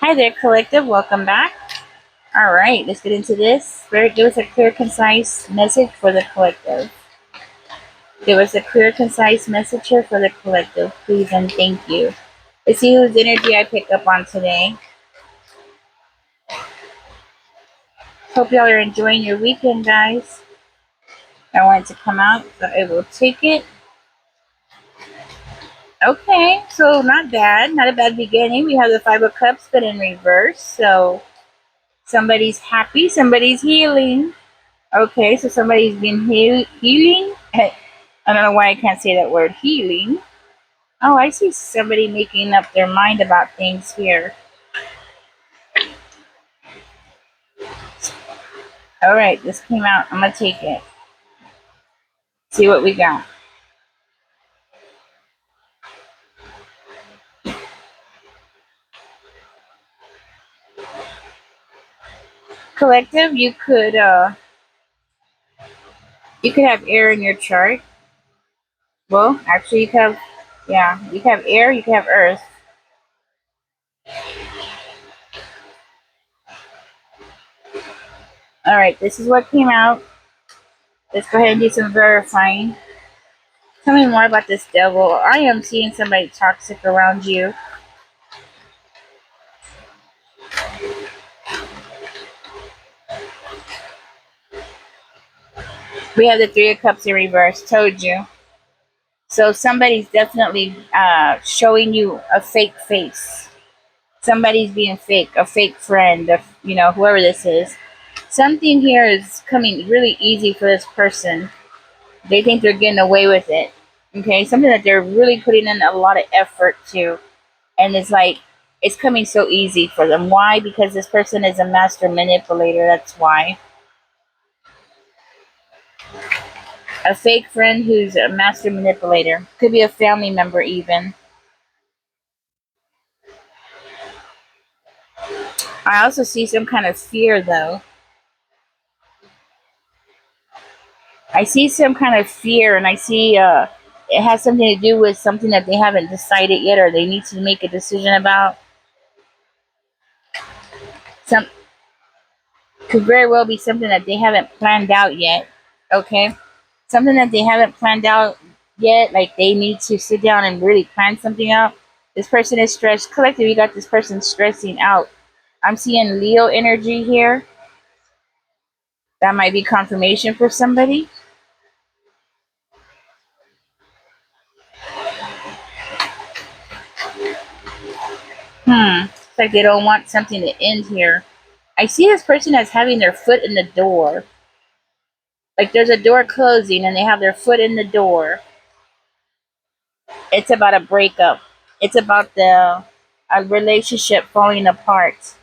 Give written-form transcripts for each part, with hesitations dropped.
Hi there, collective. Welcome back. All right, let's get into this. Spirit, give us a clear, concise message for the collective. Give us a clear, concise message here for the collective, please, and thank you. Let's see whose energy I pick up on today. Hope y'all are enjoying your weekend, guys. I want it to come out, so I will take it. Okay, so not bad. Not a bad beginning. We have the Five of Cups, but in reverse. So somebody's happy, somebody's healing. Okay, so somebody's been healing. I don't know why I can't say that word, healing. Oh, I see somebody making up their mind about things here. All right, this came out. I'm going to take it. See what we got. Collective, you could have air in your chart. Well, actually, you could have, yeah, you could have air, you could have earth. All right, this is what came out. Let's go ahead and do some verifying. Tell me more about this devil. I am seeing somebody toxic around you. We have the Three of Cups in reverse. Told you. So somebody's definitely showing you a fake face. Somebody's being fake, a fake friend, whoever this is. Something here is coming really easy for this person. They think they're getting away with it. Okay, something that they're really putting in a lot of effort to, and it's like it's coming so easy for them. Why? Because this person is a master manipulator. That's why. A fake friend who's a master manipulator. Could be a family member even. I also see some kind of fear though. I see some kind of fear, and I see it has something to do with something that they haven't decided yet, or they need to make a decision about. Some could very well be something that they haven't planned out yet. Okay, something that they haven't planned out yet. Like they need to sit down and really plan something out. This person is stressed. Collectively, you got this person stressing out. I'm seeing Leo energy here. That might be confirmation for somebody. It's like they don't want something to end here. I see this person as having their foot in the door. Like there's a door closing and they have their foot in the door. It's about a breakup. It's about the a relationship falling apart.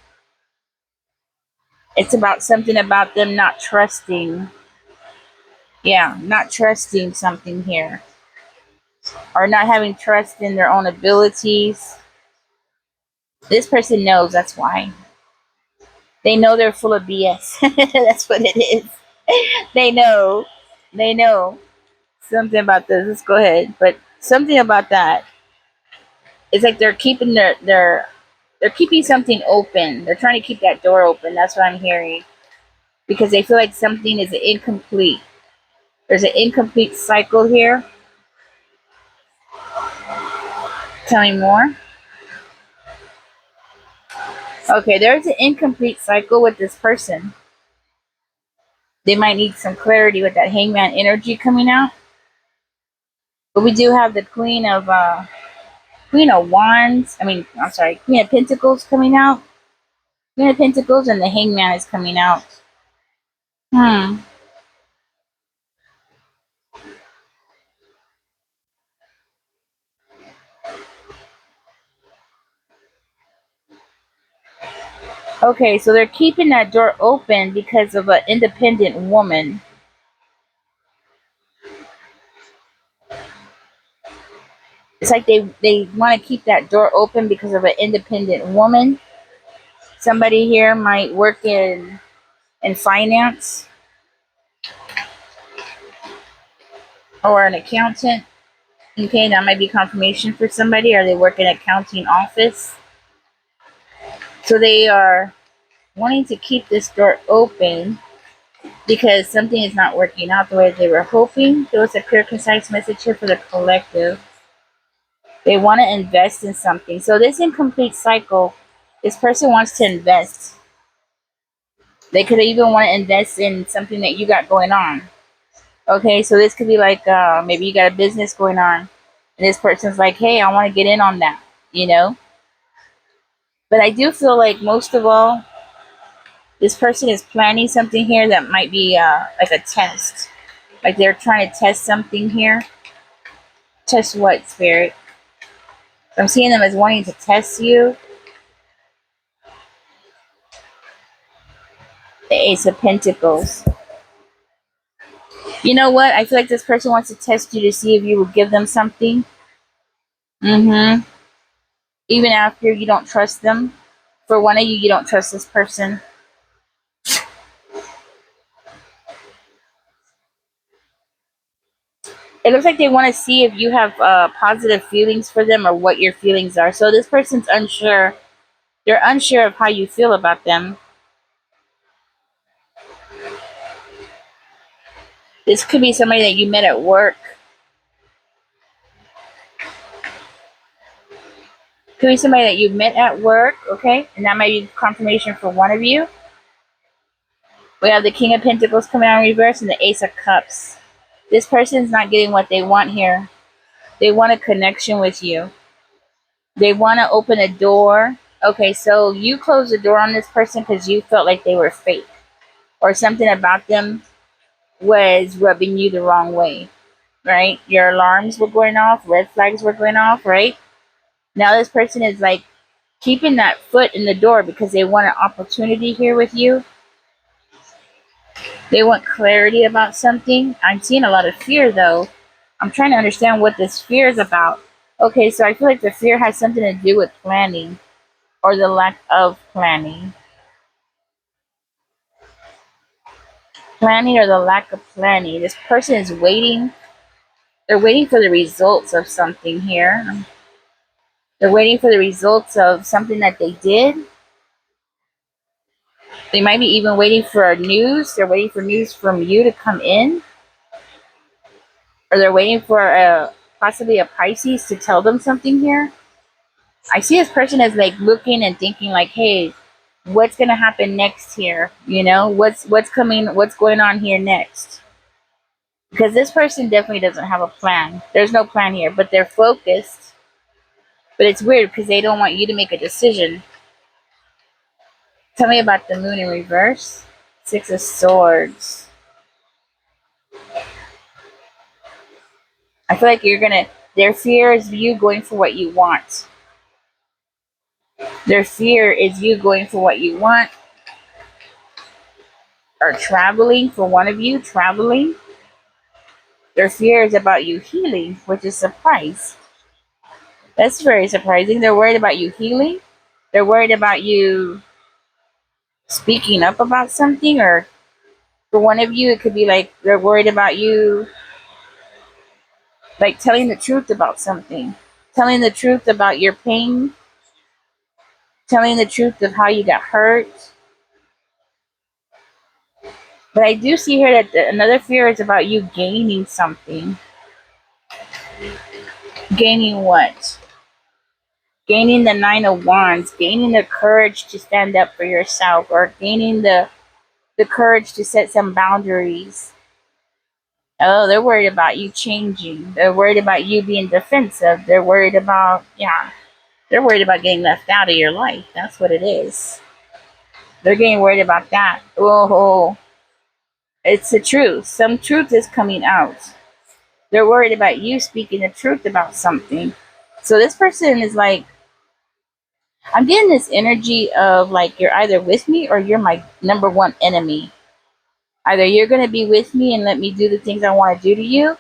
It's about something about them not trusting. Yeah, not trusting something here. Or not having trust in their own abilities. This person knows that's why. They know they're full of BS. That's what it is. They know. They know. Something about this. Let's go ahead. But something about that. It's like they're keeping they're keeping something open. They're trying to keep that door open. That's what I'm hearing. Because they feel like something is incomplete. There's an incomplete cycle here. Tell me more. Okay, there's an incomplete cycle with this person. They might need some clarity with that hangman energy coming out. But we do have the Queen of Wands. I'm sorry, Queen of Pentacles coming out. Queen of Pentacles and the Hangman is coming out. Hmm. Okay, so they're keeping that door open because of an independent woman. It's like they want to keep that door open because of an independent woman. Somebody here might work in finance or an accountant. Okay, that might be confirmation for somebody. Or they work in an accounting office. So they are wanting to keep this door open because something is not working out the way they were hoping. There was a clear, concise message here for the collective. They want to invest in something. So this incomplete cycle, this person wants to invest. They could even want to invest in something that you got going on. Okay, so this could be like maybe you got a business going on, and this person's like, "Hey, I want to get in on that," you know. But I do feel like most of all, this person is planning something here that might be like a test. Like they're trying to test something here. Test what, spirit? I'm seeing them as wanting to test you. The Ace of Pentacles. You know what? I feel like this person wants to test you to see if you will give them something. Mm-hmm. Even after you don't trust them. For one of you, you don't trust this person. It looks like they want to see if you have positive feelings for them or what your feelings are. So this person's unsure. They're unsure of how you feel about them. This could be somebody that you met at work. Could be somebody that you met at work, okay? And that might be confirmation for one of you. We have the King of Pentacles coming out in reverse and the Ace of Cups. This person's not getting what they want here. They want a connection with you. They want to open a door. Okay, so you closed the door on this person because you felt like they were fake. Or something about them was rubbing you the wrong way, right? Your alarms were going off, red flags were going off, right? Now this person is like keeping that foot in the door because they want an opportunity here with you. They want clarity about something. I'm seeing a lot of fear though. I'm trying to understand what this fear is about. Okay, so I feel like the fear has something to do with planning or the lack of planning. Planning or the lack of planning. This person is waiting. They're waiting for the results of something here. They're waiting for the results of something that they did. They might be even waiting for news. They're waiting for news from you to come in. Or they're waiting for possibly a Pisces to tell them something here. I see this person as like looking and thinking like, hey, what's gonna happen next here? You know, what's coming, what's going on here next? Because this person definitely doesn't have a plan. There's no plan here, but they're focused. But it's weird because they don't want you to make a decision. Tell me about the moon in reverse. Six of Swords. I feel like their fear is you going for what you want. Their fear is you going for what you want. Or traveling, for one of you, traveling. Their fear is about you healing, which is surprise. That's very surprising. They're worried about you healing. They're worried about you speaking up about something, or for one of you, it could be like they're worried about you, like telling the truth about something, telling the truth about your pain, telling the truth of how you got hurt. But I do see here that another fear is about you gaining something. Gaining what? Gaining the Nine of Wands, gaining the courage to stand up for yourself, or gaining the courage to set some boundaries. Oh, they're worried about you changing. They're worried about you being defensive. They're worried about, yeah, they're worried about getting left out of your life. That's what it is. They're getting worried about that. Oh, it's the truth. Some truth is coming out. They're worried about you speaking the truth about something. So this person is like, I'm getting this energy of like you're either with me or you're my number one enemy. Either you're going to be with me and let me do the things I want to do to you,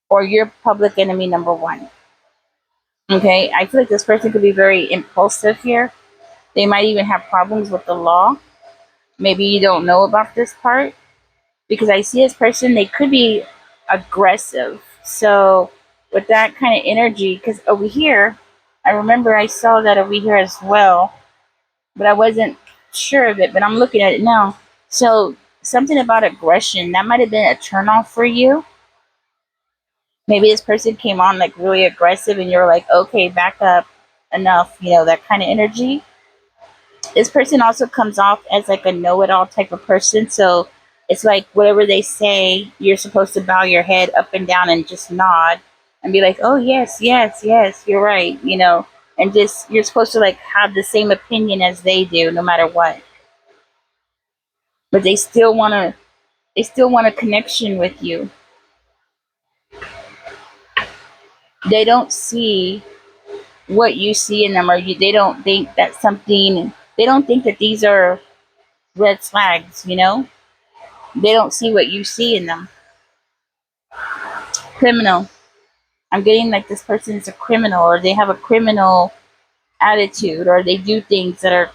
or you're public enemy number one. Okay, I feel like this person could be very impulsive here. They might even have problems with the law. Maybe you don't know about this part because I see this person, they could be aggressive. So, with that kind of energy, because over here, I remember I saw that over here as well. but I wasn't sure of it. But I'm looking at it now. So something about aggression that might have been a turnoff for you. Maybe this person came on like really aggressive, and you're like, okay, back up, enough. That kind of energy. This person also comes off as like a know-it-all type of person. So it's like whatever they say, you're supposed to bow your head up and down and just nod and be like, oh yes, yes, yes, you're right. And just you're supposed to like have the same opinion as they do, no matter what. But they still want a connection with you. They don't see what you see in them, or they don't think that something. They don't think that these are red flags. They don't see what you see in them. Criminal. I'm getting like this person is a criminal, or they have a criminal attitude, or they do things that are,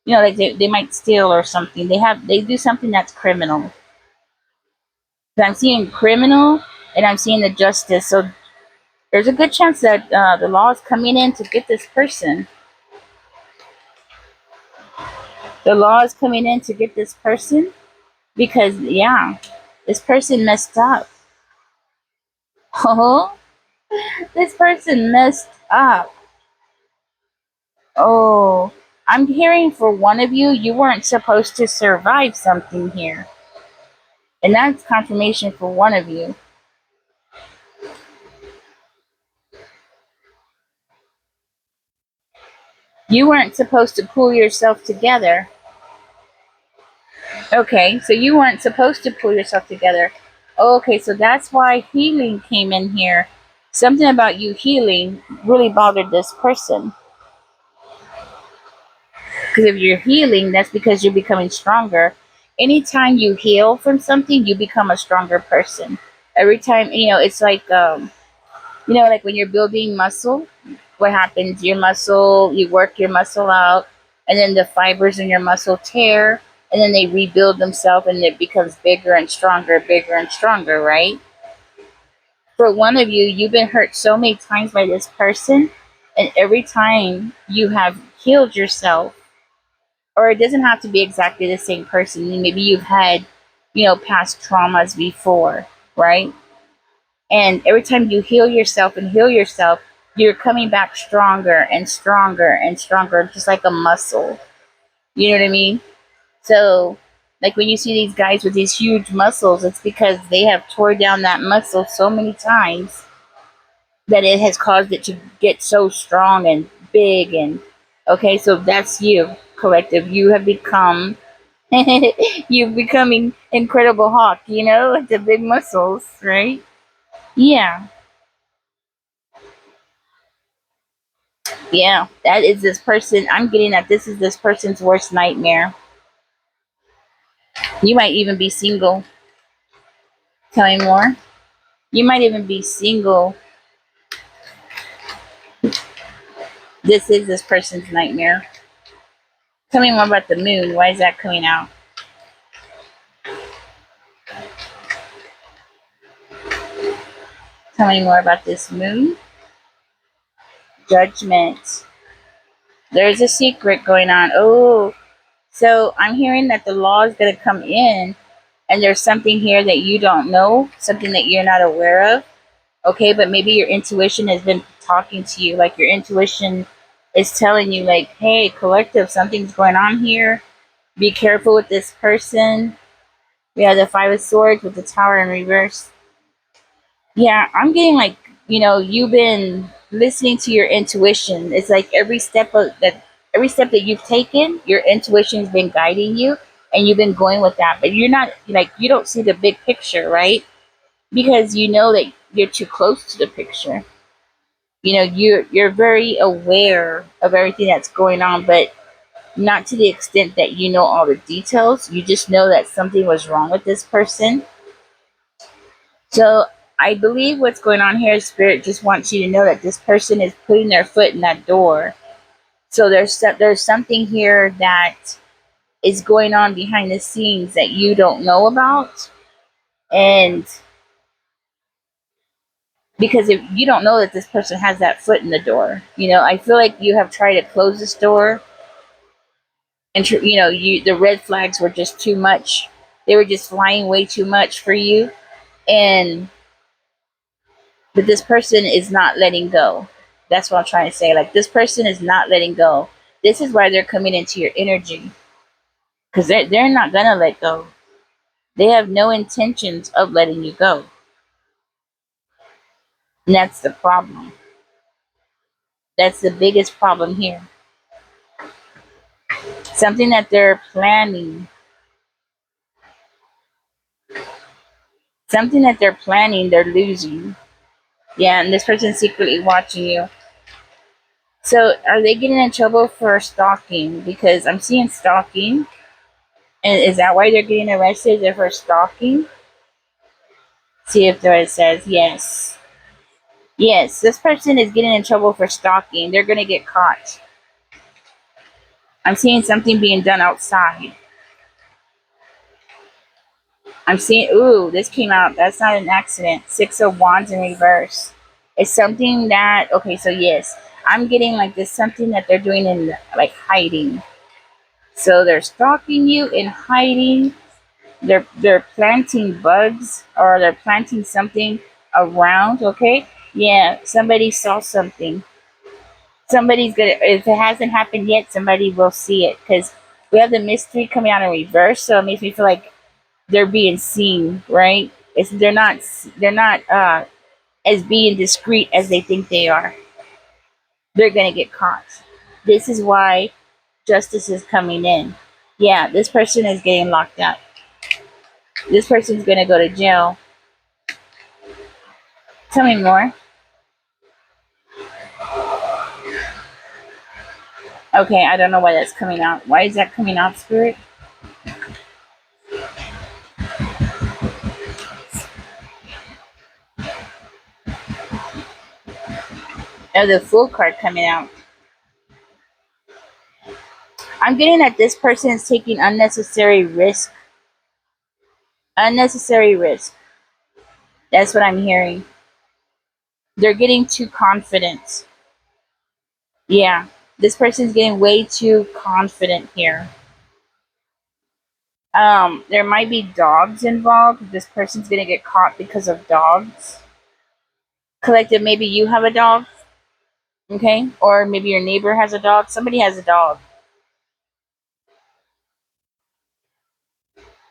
like they might steal or something. They do something that's criminal. So I'm seeing criminal, and I'm seeing the justice. So there's a good chance that the law is coming in to get this person. The law is coming in to get this person because, yeah, this person messed up. Oh, this person messed up. Oh, I'm hearing for one of you, you weren't supposed to survive something here. And that's confirmation for one of you. You weren't supposed to pull yourself together. Okay, so you weren't supposed to pull yourself together. Okay, so that's why healing came in here. Something about you healing really bothered this person. Because if you're healing, that's because you're becoming stronger. Anytime you heal from something, you become a stronger person. Every time, it's like, like when you're building muscle, what happens? You work your muscle out, and then the fibers in your muscle tear, and then they rebuild themselves, and it becomes bigger and stronger, right? For one of you, you've been hurt so many times by this person, and every time you have healed yourself, or it doesn't have to be exactly the same person. Maybe you've had, past traumas before, right? And every time you heal yourself, you're coming back stronger and stronger and stronger, just like a muscle. You know what I mean? So, like when you see these guys with these huge muscles, it's because they have tore down that muscle so many times that it has caused it to get so strong and big. And okay, so that's you, collective. You have become, you've becoming Incredible Hawk. With the big muscles, right? Yeah. Yeah, that is this person. I'm getting that this is this person's worst nightmare. You might even be single. Tell me more. You might even be single. This is this person's nightmare. Tell me more about the moon. Why is that coming out? Tell me more about this moon. Judgment. There's a secret going on. Oh, so I'm hearing that the law is going to come in, and there's something here that you don't know, something that you're not aware of. Okay, but maybe your intuition has been talking to you, like your intuition is telling you like, hey, collective, something's going on here, be careful with this person. We have the Five of Swords with the Tower in reverse. Yeah, I'm getting like, you've been listening to your intuition. It's like every step that you've taken, your intuition's been guiding you, and you've been going with that, but you're not like, you don't see the big picture, right? Because you know that you're too close to the picture. You're very aware of everything that's going on, but not to the extent that you know all the details. You just know that something was wrong with this person. So I believe what's going on here is spirit just wants you to know that this person is putting their foot in that door. So there's something here that is going on behind the scenes that you don't know about. And because if you don't know that this person has that foot in the door, I feel like you have tried to close this door, and you the red flags were just too much. They were just flying way too much for you, and but this person is not letting go. That's what I'm trying to say. Like, this person is not letting go. This is why they're coming into your energy, because they're not gonna let go. They have no intentions of letting you go, and that's the problem. That's the biggest problem here. Something that they're planning, something that they're planning, they're losing. Yeah, and this person's secretly watching you. So, are they getting in trouble for stalking? Because I'm seeing stalking, and is that why they're getting arrested? They're for stalking. See if there it says yes. Yes, this person is getting in trouble for stalking. They're gonna get caught. I'm seeing something being done outside. I'm seeing, ooh, this came out. That's not an accident. Six of Wands in reverse. It's something that, okay, so yes, I'm getting like this something that they're doing in like hiding. So they're stalking you in hiding. They're planting bugs, or they're planting something around, okay? Yeah, somebody saw something. Somebody's gonna, if it hasn't happened yet, somebody will see it, because we have the mystery coming out in reverse, so it makes me feel like they're being seen, right? It's they're not as being discreet as they think they are. They're gonna get caught. This is why justice is coming in. Yeah, this person is getting locked up. This person's gonna go to jail. Tell me more. Okay, I don't know why that's coming out. Why is that coming out, Spirit? Oh, the Fool card coming out. I'm getting that this person is taking unnecessary risk. Unnecessary risk. That's what I'm hearing. They're getting too confident. Yeah, this person's getting way too confident here. There might be dogs involved. This person's gonna get caught because of dogs. Collective, maybe you have a dog, okay? Or maybe your neighbor has a dog. Somebody has a dog.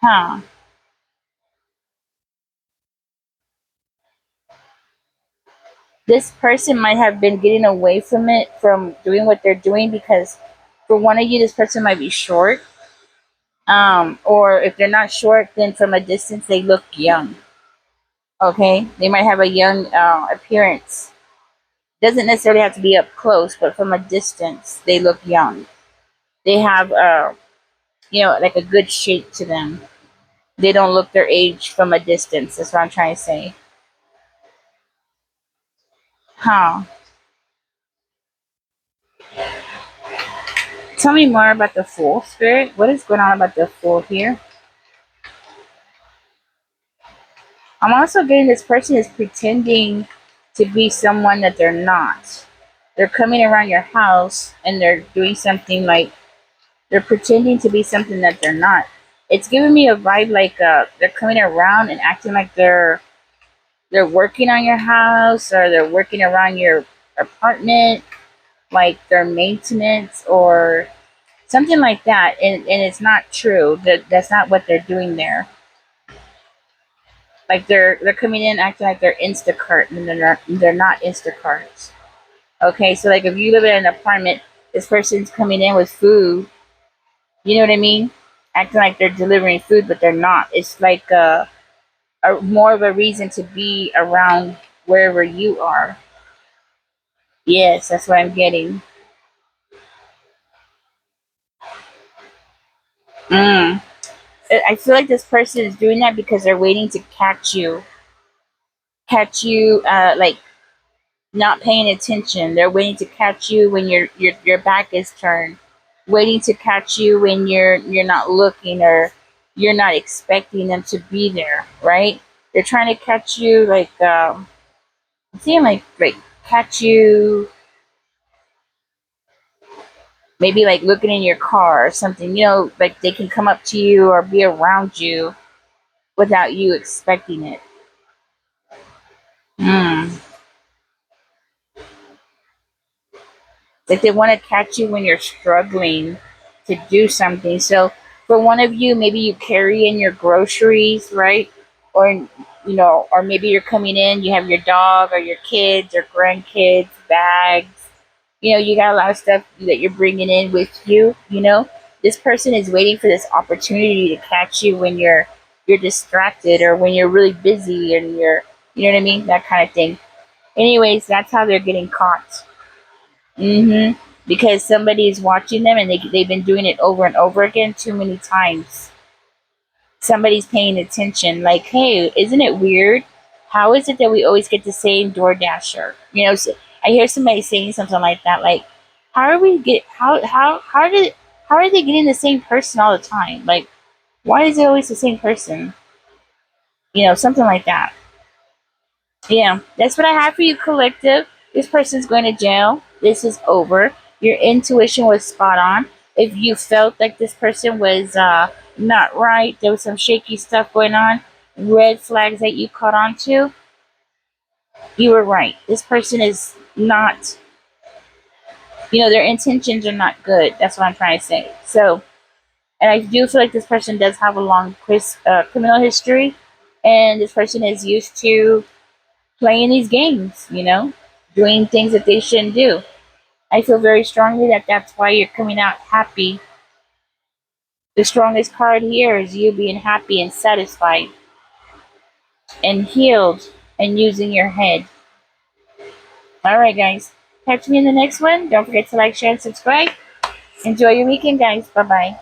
Huh. This person might have been getting away from it, from doing what they're doing, because for one of you, this person might be short. Or if they're not short, then from a distance they look young. Okay, they might have a young appearance. Doesn't necessarily have to be up close, but from a distance they look young. They have like a good shape to them. They don't look their age from a distance. That's what I'm trying to say. Huh. Tell me more about the Fool, Spirit. What is going on about the Fool here? I'm also getting this person is pretending to be someone that they're not. They're coming around your house and they're doing something like they're pretending to be something that they're not. It's giving me a vibe like they're coming around and acting like they're working on your house, or they're working around your apartment, like their maintenance or something like that. And it's not true. That's not what they're doing there. Like, they're coming in acting like they're Instacart, and they're not Instacarts. Okay, so like if you live in an apartment, this person's coming in with food. You know what I mean? Acting like they're delivering food, but they're not. It's like a more of a reason to be around wherever you are. Yes, that's what I'm getting. Mm. I feel like this person is doing that because they're waiting to catch you, like not paying attention. They're waiting to catch you when your back is turned, waiting to catch you when you're not looking, or you're not expecting them to be there. Right? They're trying to catch you, like I'm seeing like catch you Maybe like looking in your car or something, like they can come up to you or be around you without you expecting it. Mm. Like they want to catch you when you're struggling to do something. So for one of you, maybe you carry in your groceries, right? Or or maybe you're coming in, you have your dog or your kids or grandkids, bags. You got a lot of stuff that you're bringing in with you. This person is waiting for this opportunity to catch you when you're distracted or when you're really busy and you know what I mean? That kind of thing. Anyways, that's how they're getting caught. Because somebody is watching them and they've been doing it over and over again too many times. Somebody's paying attention. Like, hey, isn't it weird? How is it that we always get the same door dasher? So I hear somebody saying something like that. Like, how are we get how are they getting the same person all the time? Like, why is it always the same person? Something like that. Yeah, that's what I have for you, collective. This person's going to jail. This is over. Your intuition was spot on. If you felt like this person was not right, there was some shaky stuff going on, red flags that you caught on to, you were right. This person is not, their intentions are not good. That's what I'm trying to say. So, and I do feel like this person does have a long criminal history, and this person is used to playing these games, doing things that they shouldn't do. I feel very strongly that that's why you're coming out happy. The strongest card here is you being happy and satisfied and healed and using your head. All right, guys. Catch me in the next one. Don't forget to like, share, and subscribe. Enjoy your weekend, guys. Bye bye.